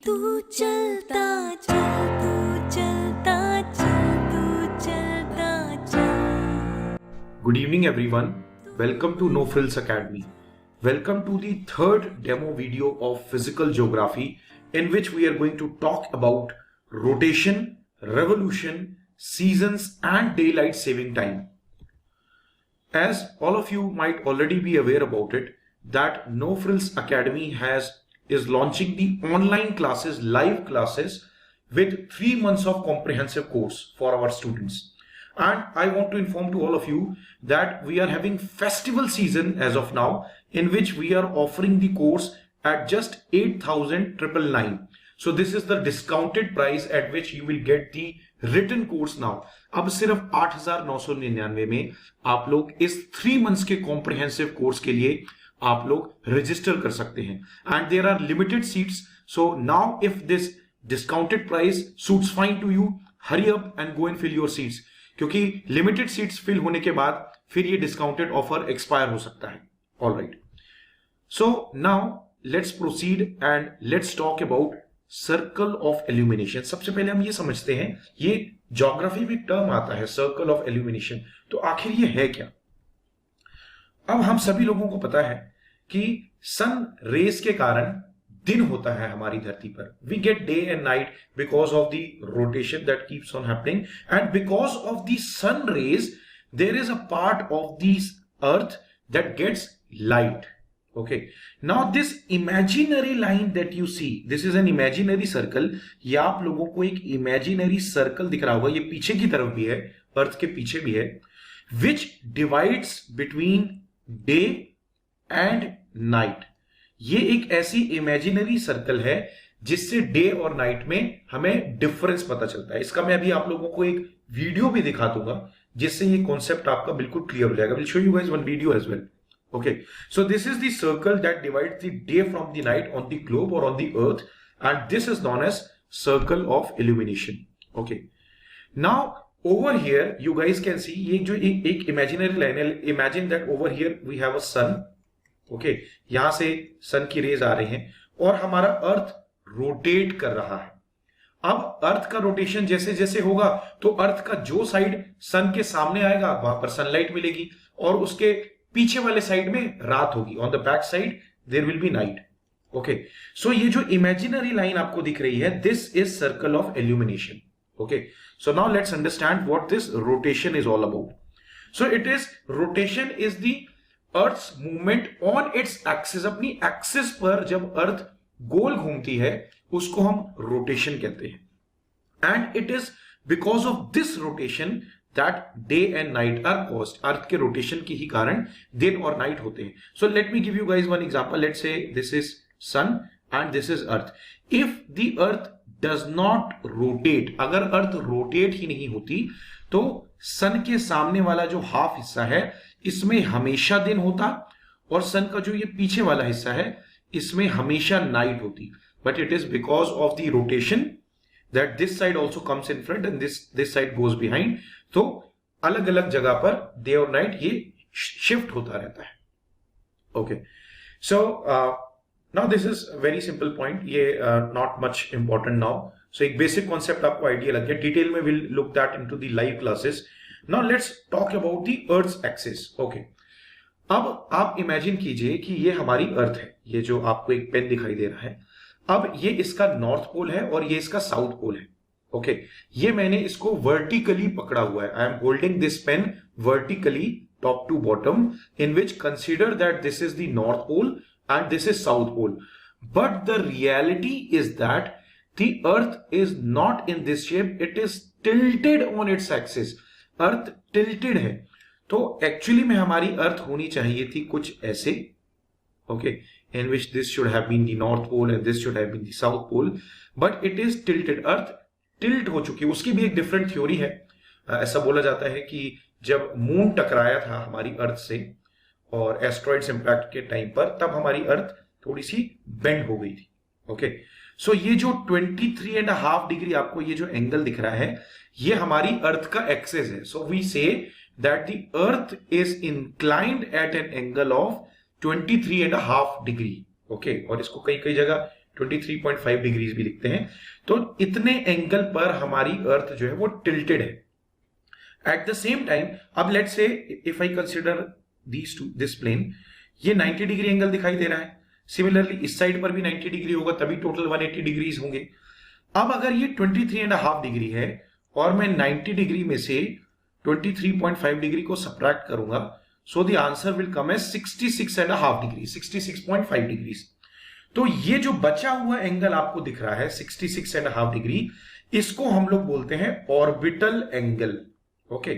तू चलता चल, तू चलता चल, तू चलता चल। Good evening everyone. Welcome to No Frills Academy. Welcome to the third demo video of physical geography in which we are going to talk about rotation, revolution, seasons and daylight saving time. As all of you might already be aware about it, that No Frills Academy is launching the online classes, live classes with 3 months of comprehensive course for our students. And I want to inform to all of you that we are having festival season as of now, in which we are offering the course at just 8,999. So this is the discounted price at which you will get the written course now. अब सिर्फ 8,999 में आप लोग इस 3 months के comprehensive course के लिए आप लोग रजिस्टर कर सकते हैं. And there are limited seats. So now if this discounted price suits fine to you, hurry up and go and fill your seats. क्योंकि लिमिटेड सीट्स फिल होने के बाद फिर ये डिस्काउंटेड ऑफर एक्सपायर हो सकता है. Alright, so now let's proceed and let's talk about circle of illumination. सबसे पहले हम ये समझते हैं, ये ज्योग्राफी में टर्म आता है सर्कल ऑफ इल्यूमिनेशन. तो आखिर ये है क्या? अब हम सभी लोगों को पता है कि सन रेस के कारण दिन होता है हमारी धरती पर. We get day and night because of the rotation that keeps on happening, and because of the sun rays there is a part of the earth that gets light. Okay, now this imaginary line that you see, this is an imaginary circle. ये आप लोगों को एक imaginary circle दिख रहा होगा, ये पीछे की तरफ भी है, अर्थ के पीछे भी है, विच divides between day and night. ये एक ऐसी इमेजिनरी सर्कल है जिससे डे और नाइट में हमें डिफरेंस पता चलता है. इसका मैं अभी आप लोगों को एक वीडियो भी दिखा दूंगा जिससे ये कॉन्सेप्ट आपका बिल्कुल क्लियर हो जाएगा. Will show you guys one video as well. Okay, so this is the circle that divides the day from the night on the globe और on the earth, and this is known as circle of illumination. Okay, now over here you guys can see ये जो एक imaginary line है. Imagine that over here we have a sun. Okay, यहां से सन की raise आ रही हैं और हमारा अर्थ रोटेट कर रहा है. अब अर्थ का रोटेशन जैसे जैसे होगा तो अर्थ का जो साइड सन के सामने आएगा वहां पर सनलाइट मिलेगी और उसके पीछे वाले साइड में रात होगी. On the back side there will be night. Okay, so ये जो इमेजिनरी लाइन आपको दिख रही है, this is circle of illumination. Okay, so now let's understand what this rotation is all about. So it is, rotation is the Earth's movement on its axis. अपनी axis पर जब Earth गोल घूमती है उसको हम rotation कहते हैं. And it is because of this rotation that day and night are caused. Earth के rotation के ही कारण दिन और night होते हैं. So let me give you guys one example. Let's say this is sun and this is Earth. If the Earth does not rotate, अगर earth rotate ही नहीं होती तो सन के सामने वाला जो हाफ हिस्सा है इसमें हमेशा दिन होता और सन का जो ये पीछे वाला हिस्सा है इसमें हमेशा नाइट होती. But it is because of the rotation that this side also comes in front end this side goes behind. तो अलग अलग जगह पर डे और नाइट ये शिफ्ट होता रहता है. Okay, so now this is very simple point. ये not much important now. So एक basic concept आपको idea लग गया. Detail में we'll look that into the live classes. Now let's talk about the Earth's axis. Okay. अब आप imagine कीजिए कि ये हमारी अर्थ है, ये जो आपको एक पेन दिखाई दे रहा है. अब ये इसका नॉर्थ पोल है और ये इसका साउथ पोल है. ओके, ये मैंने इसको वर्टिकली पकड़ा हुआ है. I am holding this pen vertically top to bottom, in which consider that this is the north pole and this is south pole. But the reality is that the earth is not in this shape, it is tilted on its axis. Earth tilted है. तो actually में हमारी अर्थ होनी चाहिए थी कुछ ऐसे, okay, in which this should have been the north pole and this should have been the south pole, but it is tilted. Earth tilt हो चुकी है. उसकी भी एक डिफरेंट थ्योरी है. ऐसा बोला जाता है कि जब मून टकराया था हमारी अर्थ से और एस्ट्रॉइड्स इंपैक्ट के टाइम पर, तब हमारी अर्थ थोड़ी सी बेंड हो गई थी. ओके, सो ये जो 23.5 डिग्री आपको ये जो एंगल दिख रहा है ये हमारी अर्थ का एक्सेस है. So we say that the earth is inclined at an angle of 23.5 degree. Okay, और इसको कई कई जगह 23.5 डिग्रीज भी लिखते हैं। तो इतने एंगल पर हमारी अर्थ जो है वो टिल्टेड है। एट द सेम टाइम, अब let's say if I consider this plane, ये 90 डिग्री एंगल दिखाई दे रहा है। सिमिलरली इस साइड पर भी 90 डिग्री होगा, तभी टोटल 180 डिग्रीज होंगे। अब अगर ये 23.5 डिग्री है और मैं 90 डिग्री में से 23.5 डिग्री को सब्ट्रैक्ट करूंगा, so the answer will come as 66.5 degree, 66.5 degrees. तो ये जो बचा हुआ एंगल आपको दिख रहा है 66.5 डिग्री, इसको हम लोग बोलते हैं orbital angle. Okay,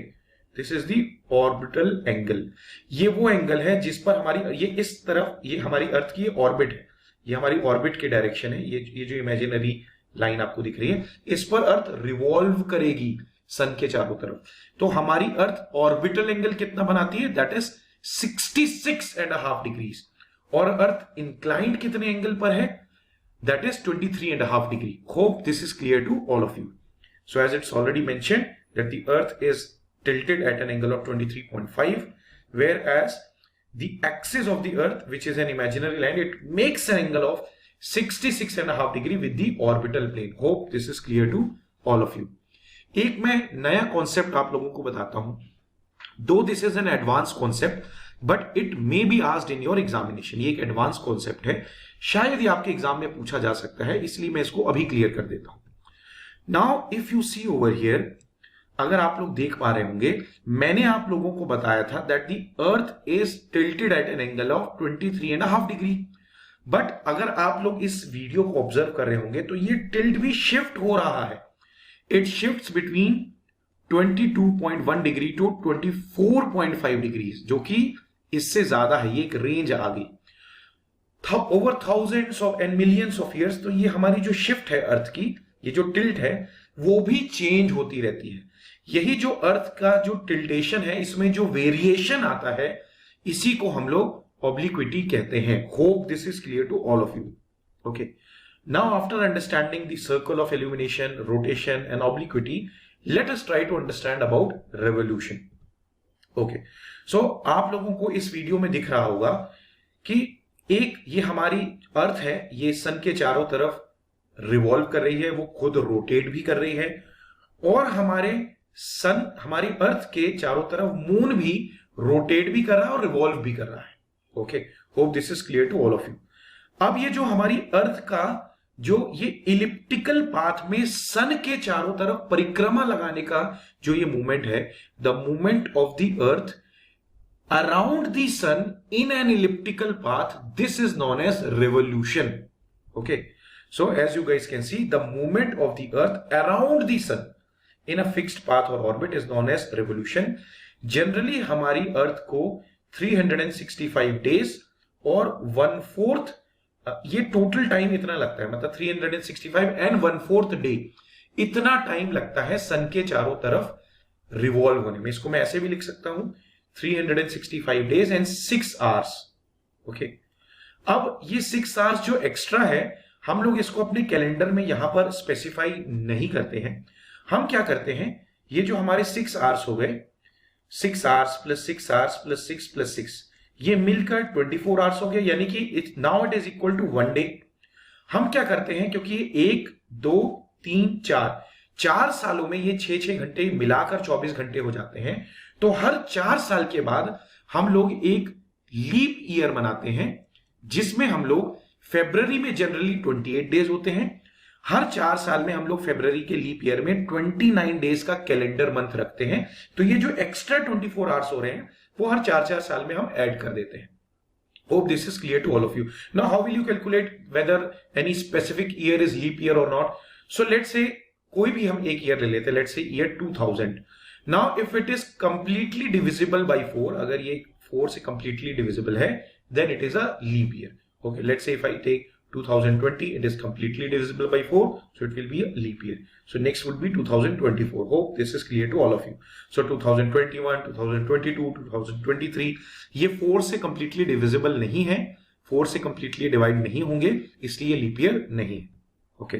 this is the orbital angle. ये वो एंगल है जिस पर हमारी, ये इस तरफ, ये हमारी अर्थ की ऑर्बिट है, ये हमारी ऑर्बिट की डायरेक्शन है। ये जो इमेजिनरी लाइन आपको दिख रही है, इस पर अर्थ रिवॉल्व करेगी सन के चारों तरफ। तो हमारी अर्थ ऑर्बिटल एंगल कितना बनाती है? That is 66.5 degrees. और अर्थ इंक्लाइंड कितने एंगल पर है? That is 23.5 degree. Hope this is clear to all of you. So as it's already mentioned that the earth is tilted at an angle of 23.5, whereas the axis of the earth, which is an imaginary line, it makes an angle of 66.5 degree with the orbital plane. Hope this is clear to all of you. एक मैं नया concept आप लोगों को बताता हूं, दो this is an advance concept but it may be asked in your examination. ये एक एडवांस कॉन्सेप्ट है, शायद ये आपके एग्जाम में पूछा जा सकता है, इसलिए मैं इसको अभी क्लियर कर देता हूं। Now if you see over here, अगर आप लोग देख पा रहे होंगे, मैंने आप लोगों को बताया था that the earth is tilted at an angle of 23.5 degree. But अगर आप लोग इस वीडियो को ऑब्जर्व कर रहे होंगे तो ये टिल्ट भी शिफ्ट हो रहा है। It shifts between 22.1 degree to 24.5 degrees, जो कि इससे ज्यादा है, ये एक रेंज आ गई। Over thousands of and millions of years, तो ये हमारी जो शिफ्ट है अर्थ की, ये जो टिल्ट है वो भी चेंज होती रहती है। यही जो अर्थ का जो टिल्टेशन है, इसमें जो वेरिएशन आता है, इसी को हम लोग ऑब्लिक्विटी कहते हैं। Hope this is clear to all of you. Okay, now after understanding the circle of illumination, rotation and obliquity, let us try to understand about revolution. Okay, so आप लोगों को इस वीडियो में दिख रहा होगा कि एक ये हमारी अर्थ है, ये सन के चारों तरफ रिवॉल्व कर रही है, वो खुद रोटेट भी कर रही है, और हमारे सन, हमारी अर्थ के चारों तरफ मून भी रोटेट भी कर रहा है और रिवॉल्व भी कर रहा है। Okay, hope this is clear to all of you. अब ये जो हमारी अर्थ का जो ये इलिप्टिकल पाथ में सन के चारों तरफ परिक्रमा लगाने का जो ये मूवमेंट है, the movement of the earth around the sun in an elliptical path, this is known as revolution. Okay, so as you guys can see, the movement of the earth around the sun in a fixed path or orbit is known as revolution. Generally हमारी अर्थ को 365 days और 1/4, ये total time इतना लगता है, मतलब 365 and 1/4 day, इतना time लगता है सन के चारों तरफ रिवॉल्व होने में। इसको मैं ऐसे भी लिख सकता हूं, 365 days and 6 hours। ओके, अब ये 6 hours जो एक्स्ट्रा है, हम लोग इसको अपने कैलेंडर में यहां पर स्पेसिफाई नहीं करते हैं। हम क्या करते हैं, ये जो हमारे 6 आवर्स हो गए, 6 hours plus 6 hours plus 6 plus 6, ये मिलकर 24 आवर्स हो गए, यानी कि now it is equal to 1 day. हम क्या करते हैं, क्योंकि 1 2 3 4 सालों में ये 6 घंटे मिलाकर 24 घंटे हो जाते हैं, तो हर 4 साल के बाद हम लोग एक लीप ईयर मनाते हैं, जिसमें हम लोग फरवरी में जनरली 28 डेज होते हैं। हर 4 साल में हम लोग फरवरी के लीप ईयर में 29 डेज का कैलेंडर मंथ रखते हैं। तो ये जो एक्स्ट्रा 24 आवर्स हो रहे हैं, वो हर 4 साल में हम ऐड कर देते हैं। Hope this is clear to all of you. Now how will you calculate whether any specific year is leap year or not? So let's say कोई भी हम एक ईयर ले लेते हैं, let's say year 2000। Now if it is completely divisible by 4, अगर ये 4 से कंप्लीटली डिविजिबल है, then it is a leap year. Okay, let's say if I take 2020, it is completely divisible by 4, so it will be a leap year. So next would be 2024. Hope this is clear to all of you. So 2021, 2022, 2023, ये 4 से completely divisible नहीं है, 4 से completely divide नहीं होंगे, इसलिए leap year नहीं है। Okay.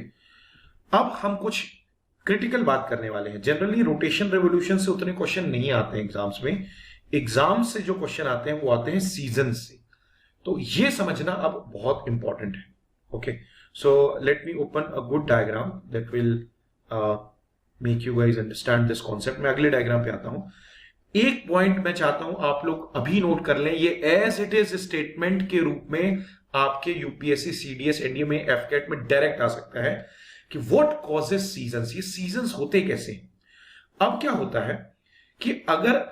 अब हम कुछ क्रिटिकल बात करने वाले हैं। जनरली रोटेशन रेवोल्यूशन से उतने क्वेश्चन नहीं आते हैं एग्जाम्स में। एग्जाम्स से जो क्वेश्चन आते हैं वो आते हैं सीजन से, तो ये समझना अब बहुत इंपॉर्टेंट है। Okay, So let me open a good diagram that will make you guys understand this concept. मैं अगले डायग्राम पे आता हूं. एक पॉइंट मैं चाहता हूं आप लोग अभी नोट कर लें, ये एज इट इज स्टेटमेंट के रूप में आपके यूपीएससी, सीडीएस, एनडीए में, एफकेट में डायरेक्ट आ सकता है कि व्हाट कॉजेस सीजन्स. ये सीजन्स होते कैसे. अब क्या होता है कि अगर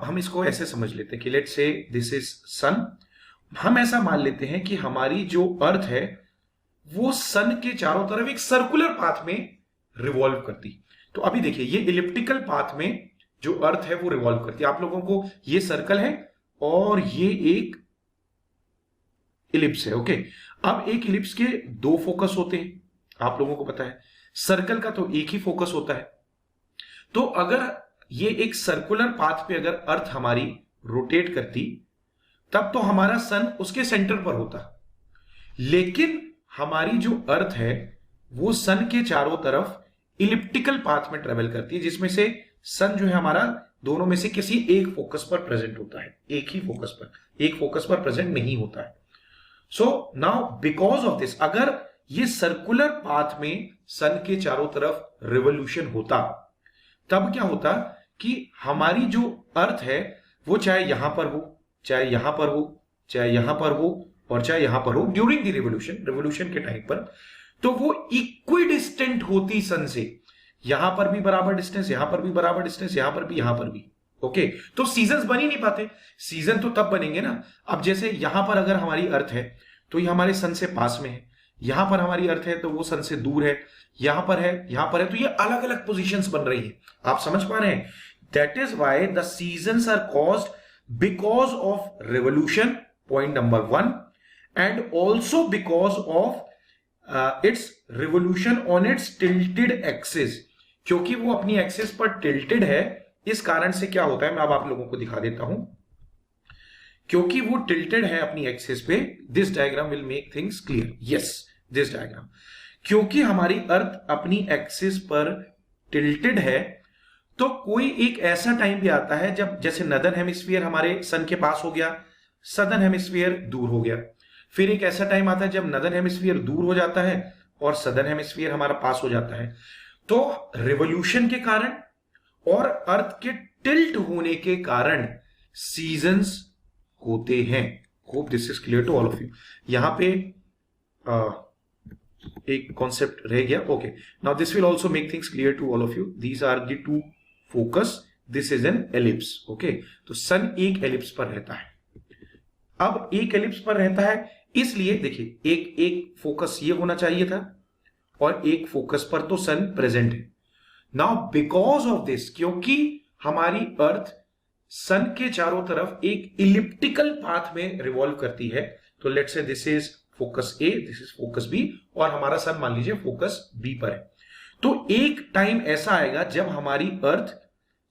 हम इसको ऐसे समझ लेते हैं कि लेट्स से दिस इज सन. हम ऐसा मान लेते हैं कि हमारी जो अर्थ है वो सन के चारों तरफ एक सर्कुलर पाथ में रिवॉल्व करती. तो अभी देखिए ये इलिप्टिकल पाथ में जो अर्थ है वो रिवॉल्व करती है. आप लोगों को ये सर्कल है और ये एक इलिप्स है. ओके, अब एक इलिप्स के दो फोकस होते हैं, आप लोगों को पता है. सर्कल का तो एक ही फोकस होता है. तो अगर ये एक सर्कुलर पाथ पे अगर अर्थ हमारी रोटेट करती तब तो हमारा सन उसके सेंटर पर होता. लेकिन हमारी जो अर्थ है वो सन के चारों तरफ इलिप्टिकल पाथ में ट्रेवल करती है, जिसमें से सन जो है हमारा दोनों में से किसी एक फोकस पर प्रेजेंट होता है. एक ही फोकस पर, एक फोकस पर प्रेजेंट नहीं होता है. So now because of this, अगर ये सर्कुलर पाथ में सन के चारों तरफ रिवोल्यूशन होता तब क्या होता कि हमारी जो अर्थ है वो चाहे यहां पर हो, चाहे यहां पर हो, चाहे यहां पर हो और चाहे यहां पर हो, ड्यूरिंग द रिवोल्यूशन के टाइम पर, तो वो इक्विडिस्टेंट होती सन से. यहां पर भी बराबर डिस्टेंस, यहां पर भी बराबर डिस्टेंस, यहां पर भी, यहां पर भी. ओके, तो सीजन्स बन ही नहीं पाते. सीजन तो तब बनेंगे ना, अब जैसे यहां पर अगर हमारी अर्थ है तो ये हमारे सन से पास में है, यहां पर हमारी अर्थ है तो वो सन से दूर है, यहां पर है, यहां पर है, तो ये अलग अलग पोजीशंस बन रही है. आप समझ पा रहे हैं. That is why the seasons are caused because of revolution, point number 1, and also because of its revolution on its tilted axis. क्योंकि वो अपनी एक्सिस पर टिल्टेड है, इस कारण से क्या होता है मैं अब आप लोगों को दिखा देता हूं. क्योंकि वो टिल्टेड है अपनी एक्सिस पे, this diagram will make things clear. Yes, this diagram, क्योंकि हमारी अर्थ अपनी एक्सिस पर टिल्टेड है, तो कोई एक ऐसा टाइम भी आता है जब जैसे नदर्न हेमिस्फीयर हमारे सन के पास हो गया, सदर्न हेमिस्फीयर दूर हो गया. फिर एक ऐसा टाइम आता है जब नदर्न हेमिस्फीयर दूर हो जाता है और सदर्न हेमिस्फीयर हमारा पास हो जाता है. तो रिवोल्यूशन के कारण और अर्थ के टिल्ट होने के कारण सीजन्स होते हैं. Hope this is clear to all of you. यहां पे एक कॉन्सेप्ट रह गया. Okay, now this will also make things clear to all of you. These are the two focus, this is an ellipse. Okay, तो sun एक ellipse पर रहता है. अब एक एलिप्स पर रहता है, इसलिए देखिए एक फोकस ये होना चाहिए था और एक फोकस पर तो सन प्रेजेंट है. नाउ बिकॉज ऑफ दिस, क्योंकि हमारी अर्थ सन के चारों तरफ एक इलिप्टिकल पाथ में रिवॉल्व करती है, तो let's say this is focus A, this is focus B, और हमारा सन मान लीजिए फोकस बी पर है. तो एक टाइम ऐसा आएगा जब हमारी अर्थ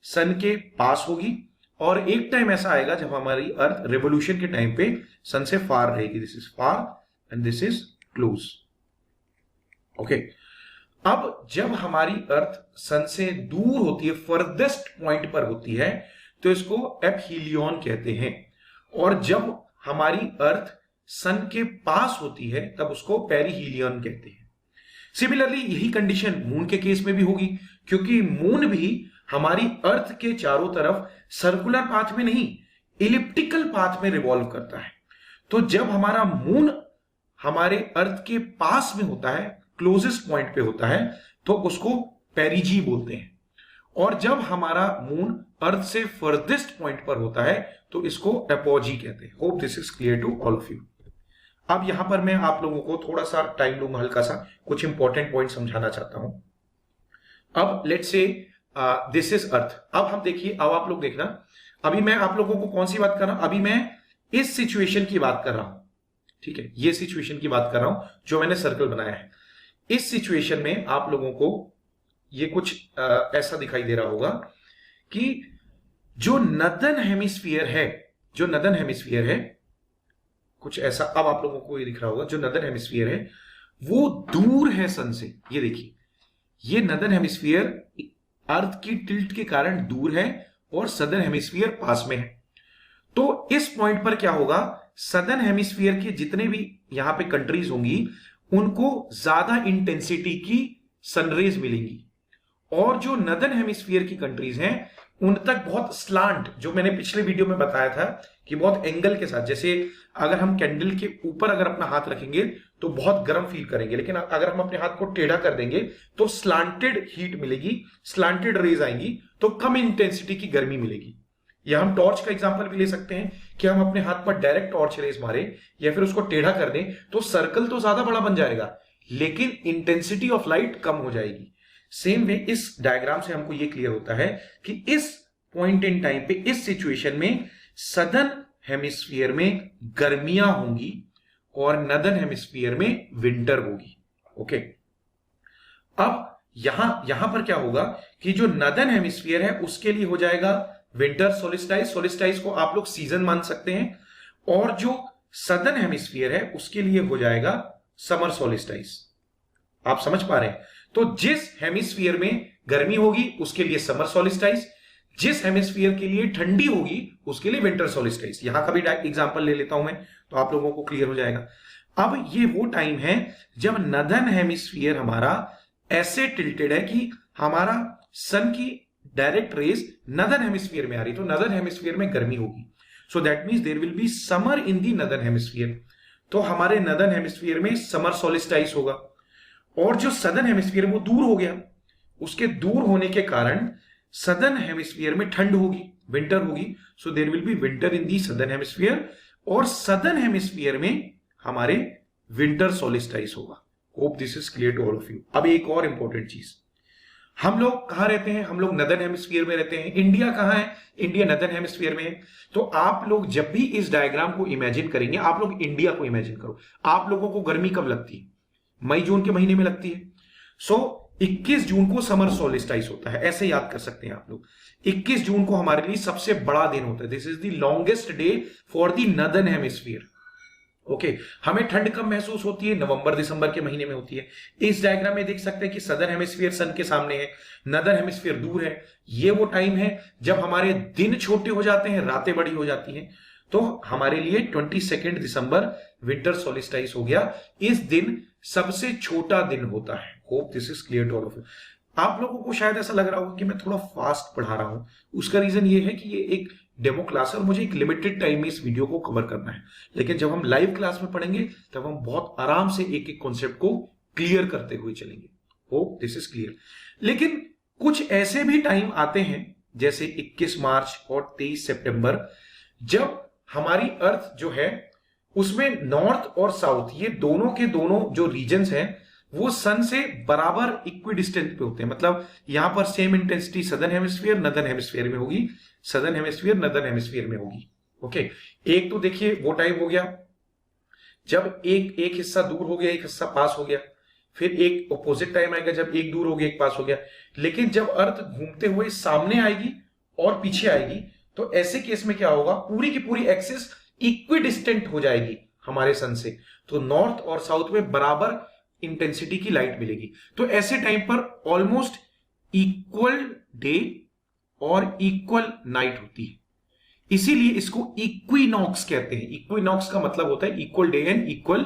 सन के पास होगी और एक टाइम ऐसा आएगा जब हमारी अर्थ रिवोल्यूशन के टाइम पे सन से फार रहेगी. This is far and this is close. Okay, अब जब हमारी अर्थ सन से दूर होती है, फर्देस्ट पॉइंट पर होती है, तो इसको एपहीलियन कहते हैं. और जब हमारी अर्थ सन के पास होती है तब उसको पेरिहीलियन कहते हैं. सिमिलरली यही कंडीशन मून के केस में भी होगी, क्योंकि मून भी हमारी अर्थ के चारों तरफ सर्कुलर पाथ में नहीं, इलिप्टिकल पाथ में रिवॉल्व करता है. तो जब हमारा मून हमारे अर्थ के पास में होता है, क्लोजेस्ट पॉइंट पे होता है, तो उसको पेरिजी बोलते हैं. और जब हमारा मून अर्थ से फर्देस्ट पॉइंट पर होता है तो इसको एपोजी कहते हैं. Hope this is clear to all of you. अब यहां पर मैं आप लोगों को थोड़ा सा टाइम लूंगा, हल्का सा कुछ इंपॉर्टेंट पॉइंट समझाना चाहता हूं. अब let's say this is earth. अब हम देखिए, अब आप लोग देखना, अभी मैं आप लोगों को कौन सी बात कर रहा हूं, अभी मैं इस सिचुएशन की बात कर रहा हूं. ठीक है, ये सिचुएशन की बात कर रहा हूं जो मैंने सर्कल बनाया है. इस सिचुएशन में आप लोगों को ये कुछ ऐसा दिखाई दे रहा होगा कि जो नदर्न हेमिस्फीयर है, कुछ ऐसा. अब आप लोगों को ये दिख रहा होगा, जो नदर्न हेमिस्फीयर है वो दूर है सन से. ये देखिए, ये नदर्न हेमिस्फीयर अर्थ की टिल्ट के कारण दूर है और सदर्न हेमिस्फीयर पास में है. तो इस पॉइंट पर क्या होगा, सदर्न हेमिस्फीयर के जितने भी यहां पे कंट्रीज होंगी उनको ज्यादा इंटेंसिटी की सनरेज मिलेंगी, और जो नदर्न हेमिस्फीयर की कंट्रीज हैं उन तक बहुत स्लांट, जो मैंने पिछले वीडियो में बताया था कि बहुत एंगल के साथ, जैसे अगर हम कैंडल के ऊपर अगर अपना हाथ रखेंगे तो बहुत गर्म फील करेंगे, लेकिन अगर हम अपने हाथ को टेढ़ा कर देंगे तो स्लांटेड हीट मिलेगी, स्लांटेड रेज आएंगी, तो कम इंटेंसिटी की गर्मी मिलेगी। या हम टॉर्च का एग्जांपल भी ले सकते हैं कि हम अपने हाथ पर डायरेक्ट टॉर्च रेज मारे या फिर उसको टेढ़ा कर दें तो सर्कल तो ज्यादा बड़ा बन जाएगा लेकिन इंटेंसिटी ऑफ लाइट कम हो जाएगी। सेम वे इस डायग्राम से हमको यह क्लियर होता है कि इस पॉइंट इन टाइम पे, इस सिचुएशन में सदर्न हेमिस्फीयर में गर्मियां होंगी और नदर्न हेमिस्फीयर में विंटर होगी। ओके, अब यहां पर क्या होगा कि जो नदर्न हेमिस्फीयर है उसके लिए हो जाएगा विंटर सोलिस्टाइस, सोलिस्टाइस को आप लोग सीजन मान सकते हैं, और जो सदर्न हेमिस्फीयर है उसके लिए हो जाएगा समर सोलिस्टाइस। आप समझ पा रहे हैं? तो जिस हेमिस्फीयर में गर्मी होगी उसके लिए समर सोलिस्टाइस, जिस हेमिस्फीयर के लिए ठंडी होगी उसके लिए विंटर सोलिस्टाइस। यहां का भी एग्जांपल ले लेता हूं मैं तो आप लोगों को क्लियर हो जाएगा। अब ये वो टाइम है जब नदर्न हेमिस्फीयर हमारा ऐसे टिल्टेड है कि हमारा सन की डायरेक्ट रेज नदर्न हेमिस्फीयर में आ रही, तो नदर्न हेमिस्फीयर में गर्मी होगी। So that means there will be summer in the northern hemisphere, तो हमारे नदर्न हेमिस्फीयर में समर सोलिस्टाइस होगा। और जो सदर्न हेमिस्फीयर वो दूर हो गया, उसके दूर होने के कारण सदर्न हेमिस्फीयर में ठंड होगी, विंटर होगी, so there will be winter in the southern hemisphere, और सदर्न हेमिस्फीयर में हमारे विंटर सोलिस्टाइस होगा। Hope this is clear to all of you. अब एक और इंपॉर्टेंट चीज, हम लोग कहां रहते हैं? हम लोग नदर्न हेमिस्फीयर में रहते हैं। इंडिया कहां है? इंडिया नदर्न हेमिस्फीयर में है। तो आप लोग जब भी इस डायग्राम को इमेजिन करेंगे, आप लोग इंडिया को इमेजिन करो। आप लोगों को गर्मी कब लगती है? मई जून के महीने में लगती है। सो 21 जून को समर सोलिस्टाइस होता है, ऐसे याद कर सकते हैं आप लोग। 21 जून को हमारे लिए सबसे बड़ा दिन होता है। This is the longest day for the northern hemisphere. Okay, हमें ठंड कब महसूस होती है? नवंबर दिसंबर के महीने में होती है। इस डायग्राम में देख सकते हैं कि सदर्न हेमिस्फीयर सन के सामने है, नदर्न हेमिस्फीयर दूर है। ये वो टाइम है जब हमारे दिन छोटे हो जाते हैं, रातें बड़ी हो जाती हैं। तो हमारे लिए 22 दिसंबर विंटर सोलिस्टाइस हो गया। इस दिन सबसे छोटा दिन होता है। Hope this is clear to all of you. आप लोगों को शायद ऐसा लग रहा होगा कि मैं थोड़ा फास्ट पढ़ा रहा हूं, उसका रीजन ये है कि ये एक डेमो क्लास है और मुझे एक लिमिटेड टाइम में इस वीडियो को कवर करना है। लेकिन जब हम लाइव क्लास में पढ़ेंगे तब हम बहुत आराम से एक एक कॉन्सेप्ट को क्लियर करते हुए चलेंगे। Hope this is clear. लेकिन कुछ ऐसे भी टाइम आते हैं जैसे 21 मार्च और 23 सितंबर, जब हमारी अर्थ जो है उसमें नॉर्थ और साउथ, ये दोनों के दोनों जो रीजन्स हैं वो सन से बराबर इक्विडिस्टेंट पे होते हैं। मतलब यहां पर same intensity southern hemisphere northern hemisphere में होगी, सदर्न हेमिस्फीयर नदर्न हेमिस्फीयर में होगी। ओके, एक तो देखिए वो टाइम हो गया जब एक हिस्सा दूर हो गया, एक हिस्सा पास हो गया। फिर एक अपोजिट टाइम आएगा जब एक दूर हो गया एक पास हो गया। लेकिन जब अर्थ घूमते हुए सामने आएगी और पीछे आएगी तो ऐसे केस में क्या होगा? पूरी की पूरी एक्सिस इक्विडिस्टेंट हो जाएगी हमारे सन से, तो नॉर्थ और साउथ में बराबर इंटेंसिटी की लाइट मिलेगी। तो ऐसे टाइम पर ऑलमोस्ट इक्वल डे और इक्वल नाइट होती है, इसीलिए इसको इक्विनॉक्स कहते हैं। इक्विनॉक्स का मतलब होता है equal day and equal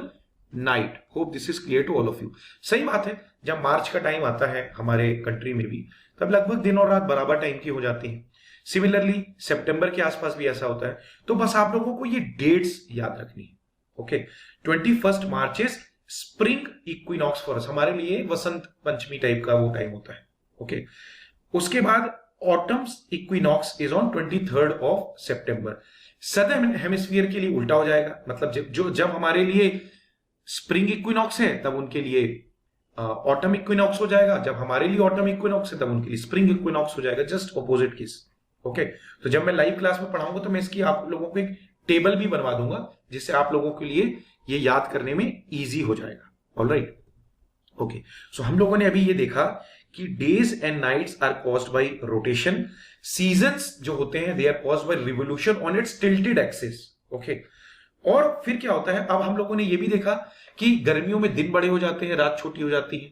night. Hope this is clear to all of you. सही बात है, जब मार्च का टाइम आता है हमारे कंट्री में भी तब लगभग दिन और रात बराबर टाइम की हो जाती है। सिमिलरली सितंबर के आसपास भी ऐसा होता है। तो बस आप लोगों को ये डेट्स याद रखनी है। Okay, 21 March is spring equinox for us, हमारे लिए वसंत पंचमी टाइप का वो टाइम होता है। ओके, उसके बाद autumns equinox is on 23 September. Southern hemisphere के लिए उल्टा हो जाएगा, मतलब जब हमारे लिए स्प्रिंग इक्विनॉक्स है तब उनके लिए ऑटम इक्विनॉक्स हो जाएगा, जब हमारे लिए ऑटम इक्विनॉक्स है तब उनके लिए स्प्रिंग इक्विनॉक्स हो जाएगा। Just opposite case. ओके, तो जब मैं लाइव क्लास में पढ़ाऊंगा तो मैं इसकी आप लोगों को एक टेबल भी बनवा दूंगा जिससे आप लोगों के लिए ये याद करने में इजी हो जाएगा। ऑलराइट, ओके, सो हम लोगों ने अभी ये देखा कि days and nights are caused by rotation, seasons जो होते हैं they are caused by revolution on its tilted axis. Okay, और फिर क्या होता है? अब हम लोगों ने ये भी देखा कि गर्मियों में दिन बड़े हो जाते हैं, रात छोटी हो जाती है।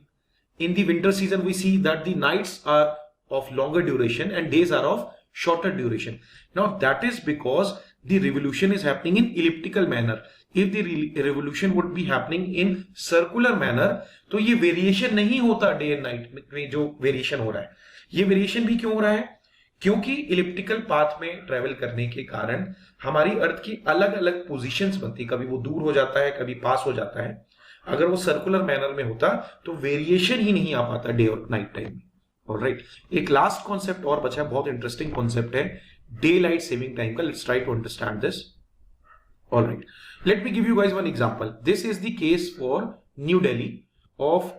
In the winter season we see that the nights are of longer duration and days are of shorter duration. Now that is because the revolution is happening in elliptical manner. If the revolution would be happening in circular manner, तो ये variation नहीं होता day and night में जो variation हो रहा है। ये वेरिएशन भी क्यों हो रहा है? क्योंकि इलिप्टिकल पाथ में ट्रेवल करने के कारण हमारी अर्थ की अलग अलग पोजीशंस बनती, कभी वो दूर हो जाता है, कभी पास हो जाता है। अगर वो सर्कुलर मैनर में होता तो वेरिएशन ही नहीं आ पाता डे और नाइट टाइम में। ऑलराइट, एक लास्ट कॉन्सेप्ट और बचा, बहुत इंटरेस्टिंग कॉन्सेप्ट है डे लाइट सेविंग टाइम का। Let's try to understand this. Alright, let me give you guys one example. This is the case for New Delhi of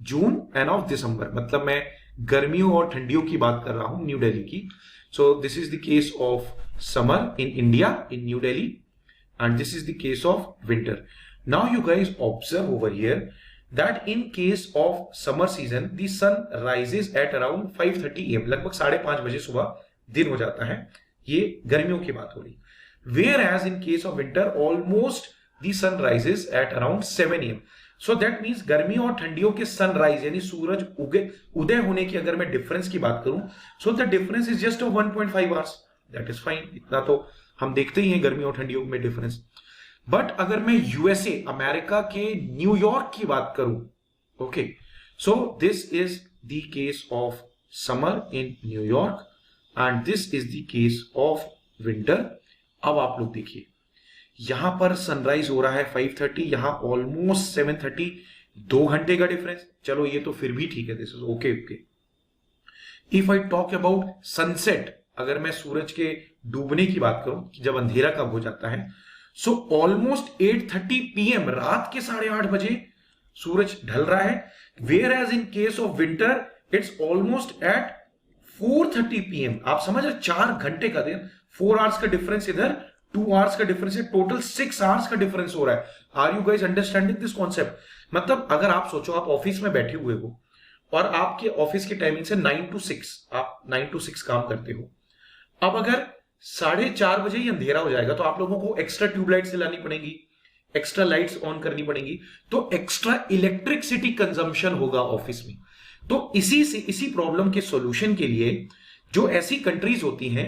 June and of December, मतलब मैं गर्मियों और ठंडियों की बात कर रहा हूं न्यू दिल्ली की। सो this is the case of summer in India in new Delhi and this is the case of winter. Now you guys observe over here that in case of summer season the sun rises at around 5:30 am, लगभग 5:30 बजे सुबह दिन हो जाता है। ये गर्मियों की बात हो रही। Whereas in case of winter almost the sun rises at around 7 am. So that means गर्मियों और ठंडियों के सनराइज यानी सूरज उदय होने की अगर मैं डिफरेंस की बात करूं, so the difference is just of 1.5 hours. That is fine, इतना तो हम देखते ही हैं गर्मियों और ठंडियों में डिफरेंस। बट अगर मैं यूएसए अमेरिका के न्यूयॉर्क की बात करूं, okay, so this is the case of summer in New York and this is the case of winter. अब आप लोग देखिए, यहां पर सनराइज हो रहा है 5:30, यहां ऑलमोस्ट 7:30, 2 घंटे का डिफरेंस। चलो ये तो फिर भी ठीक है, this is okay okay. If I talk about sunset, अगर मैं सूरज के डूबने की बात करूं कि जब अंधेरा कब हो जाता है, सो ऑलमोस्ट 8:30 PM, रात के 8:30 बजे सूरज ढल रहा है। Where as in case of winter it's almost at 4:30 PM। आप समझ रहे, 4 घंटे का दिन, 4 आवर्स का डिफरेंस इधर, 2 आवर्स का डिफरेंस है, टोटल 6 आवर्स का डिफरेंस हो रहा है। Are you guys understanding this concept? मतलब अगर आप सोचो, आप ऑफिस में बैठे हुए हो और आपके ऑफिस की टाइमिंग से 9 to 6, आप 9 to 6 काम करते हो। अब अगर 4:30 बजे ही अंधेरा हो जाएगा तो आप लोगों को एक्स्ट्रा ट्यूबलाइट्स जलानी पड़ेगी, एक्स्ट्रा लाइट्स ऑन करनी पड़ेगी, तो एक्स्ट्रा इलेक्ट्रिसिटी कंजम्पशन होगा ऑफिस में। तो इसी प्रॉब्लम के सॉल्यूशन के लिए जो ऐसी कंट्रीज होती हैं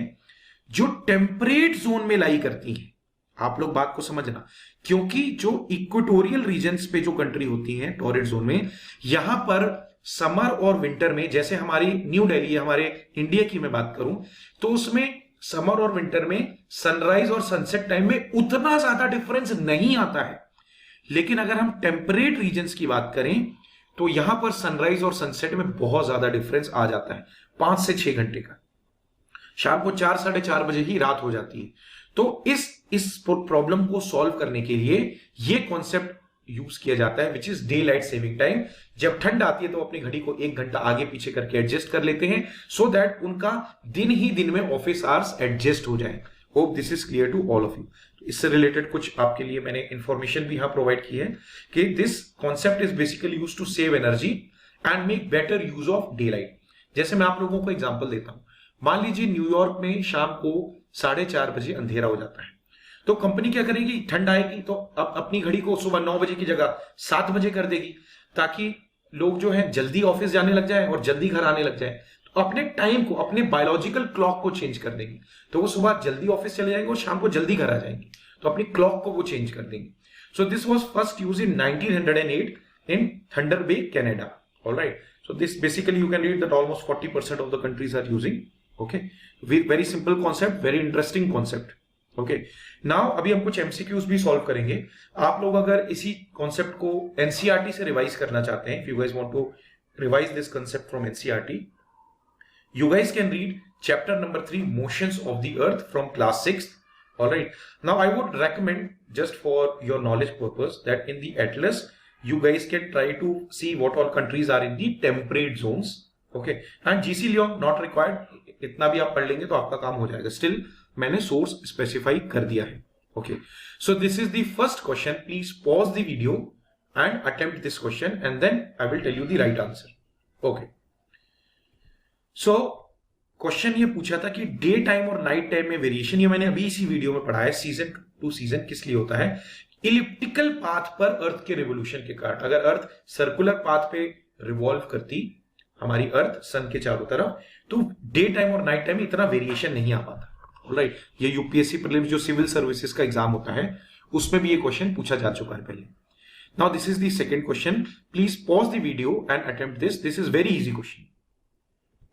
जो टेम्परेट जोन में लाई करती हैं, आप लोग बात को समझना, क्योंकि जो इक्वेटोरियल रीजन्स पे जो कंट्री होती हैं टॉरेट जोन में, यहां पर समर और विंटर में, जैसे हमारी न्यू दिल्ली, हमारे इंडिया की मैं बात करूं, तो उसमें समर और विंटर में सनराइज और सनसेट टाइम में उतना ज्यादा डिफरेंस नहीं आता है। लेकिन अगर हम टेम्परेट रीजन्स की बात करें तो यहां पर सनराइज और सनसेट में बहुत ज्यादा डिफरेंस आ जाता है, 5 से 6 घंटे का। शाम को 4, 4:30 बजे ही रात हो जाती है। तो इस प्रॉब्लम को सॉल्व करने के लिए ये कॉन्सेप्ट यूज किया जाता है, which is day light saving time. जब ठंड आती है तो अपनी घड़ी को 1 घंटा आगे पीछे करके एडजस्ट कर लेते हैं, सो दैट उनका दिन ही दिन में ऑफिस आवर्स एडजस्ट हो जाए। Hope this is clear to all of you. इससे रिलेटेड कुछ आपके लिए मैंने इंफॉर्मेशन भी यहां प्रोवाइड की है कि this concept is basically use to save energy and make better use of day light. जैसे मैं आप लोगों को एग्जाम्पल देता हूं, मान लीजिए न्यूयॉर्क में शाम को 4:30 बजे अंधेरा हो जाता है, तो कंपनी क्या करेगी, ठंड आएगी तो अब अपनी घड़ी को सुबह 9 बजे की जगह 7 बजे कर देगी, ताकि लोग जो है जल्दी ऑफिस जाने लग जाए और जल्दी घर आने लग जाए। तो अपने टाइम को, अपने बायोलॉजिकल क्लॉक को चेंज कर देंगे, तो वो सुबह जल्दी ऑफिस चले जाएंगे और शाम को जल्दी घर आ जाएंगे, तो अपनी क्लॉक को वो चेंज कर देंगे। So this was first use in 1908 in thunder bay, Canada. Alright, so this basically you can read that almost 40% of the countries are using. Okay, very simple concept, very interesting concept. Okay, now अभी हम कुछ MCQs भी solve करेंगे। आप लोग अगर इसी concept को एनसीईआरटी से रिवाइज करना चाहते हैं, if you guys want to revise this concept from NCERT, you guys can read chapter number 3, motions of the earth, from class 6th. All right, now I would recommend, just for your knowledge purpose, that in the atlas you guys can try to see what all countries are in the temperate zones. Okay, and GC Leong not required, इतना भी आप पढ़ लेंगे तो आपका काम हो जाएगा। स्टिल मैंने सोर्स स्पेसिफाई कर दिया है। Okay, so this is the first question. Please pause the video and attempt this question and then I will tell you the right answer. Okay, so question ये पूछा था कि डे टाइम और night time में variation, ये मैंने अभी इसी वीडियो में पढ़ा है, सीजन टू सीजन किस लिए होता है, इलिप्टिकल पाथ पर अर्थ के रिवोल्यूशन के कारण। अगर अर्थ सर्कुलर पाथ पे रिवॉल्व करती, हमारी अर्थ सन के चारों तरफ, तो डे टाइम और नाइट टाइम में इतना वेरिएशन नहीं आ पाता। ऑलराइट, ये यूपीएससी प्रीलिम्स जो सिविल सर्विसेज का एग्जाम होता है उसमें भी ये क्वेश्चन पूछा जा चुका है पहले. Now this is the second question. Please pause the video and attempt this. This is very easy question.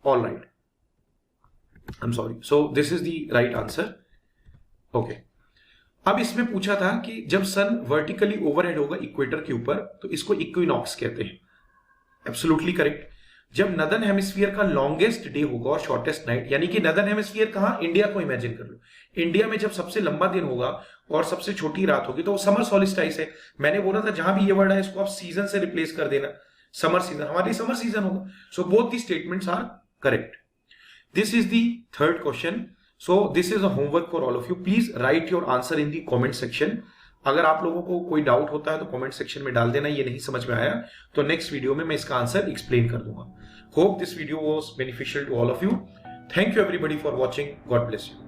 All right. I'm sorry. So this is the right answer. Okay. अब इसमें पूछा था कि जब सन वर्टिकली ओवरहेड होगा equator के ऊपर तो इसको इक्विनॉक्स कहते हैं. Absolutely correct. जब नदर्न हेमिस्फीयर का लॉन्गेस्ट डे होगा और शॉर्टेस्ट नाइट, यानी कि नदर्न हेमिस्फीयर कहां, इंडिया को इमेजिन कर लो. इंडिया में जब सबसे लंबा दिन होगा और सबसे छोटी रात होगी तो वो समर सॉलिस्टाइस है. मैंने बोला था जहां भी ये वर्ड है इसको आप सीजन से रिप्लेस कर देना. समर सीजन हमारे समर सीजन होगा. So both the statements are correct. This is the third question. So this is a homework for all of you. Please write your answer in the comment section. अगर आप लोगों को कोई doubt होता है तो comment section में डाल देना. ये नहीं समझ में आया तो नेक्स्ट वीडियो में मैं इसका आंसर एक्सप्लेन कर दूंगा. Hope this video was beneficial to all of you. Thank you everybody for watching. God bless you.